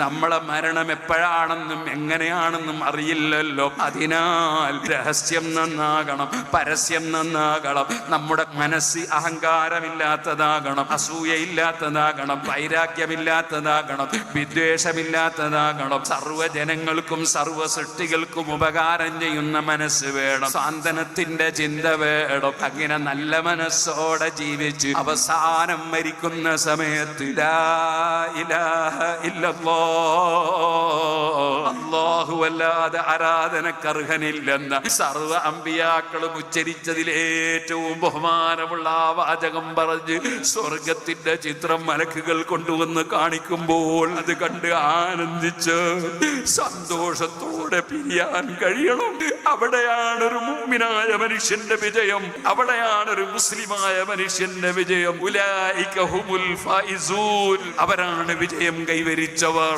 നമ്മളെ മരണം എപ്പോഴാണെന്നും എങ്ങനെയാണെന്നും അറിയില്ലല്ലോ. അതിനാൽ രഹസ്യം നന്നാകണം, പരസ്യം നന്നാകണം. നമ്മുടെ മനസ്സ് അഹങ്കാരമില്ലാത്തതാകണം, അസൂയയില്ലാത്തതാകണം, വൈരാഗ്യമില്ലാത്തതാകണം, വിദ്വേഷമില്ലാത്തതാകണം. സർവ്വജനങ്ങൾക്കും സർവ്വ സൃഷ്ടികൾക്കും ഉപകാരം ചെയ്യുന്ന മനസ്സ് വേണം, സാന്ത്വനത്തിന്റെ ചിന്ത വേണം. അങ്ങനെ നല്ല മനസ്സോടെ ജീവിച്ച് അവസാനം മരിക്കുന്ന സമയത്ത് ലാ ഇലാഹ ഇല്ലല്ലാഹ്, അല്ലാഹുവല്ലാതെ ആരാധനക്കർഹനില്ലെന്ന സർവ്വ അമ്പിയാക്കളും ഉച്ചരിച്ചതിലേറ്റവും ബഹുമാനമുള്ള ആ വാചകം പറഞ്ഞ് സ്വർഗത്തിന്റെ ചിത്രം മലക്കുകൾ കൊണ്ടുവന്ന് കാണിക്കുമ്പോൾ അത് കണ്ട് ആനന്ദിച്ച് സന്തോഷത്തോടെ പിരിയാൻ കഴിയണം. അവിടെയാണ് ഒരു മുഅ്മിനായ മനുഷ്യന്റെ വിജയം, അവിടെയാണ് ഒരു മുസ്ലിമായ മനുഷ്യന്റെ വിജയം. ഉലൈക ഹുമുൽ ഫായിസൂൻ, അവരാണ് വിജയം കൈവരിച്ചവർ.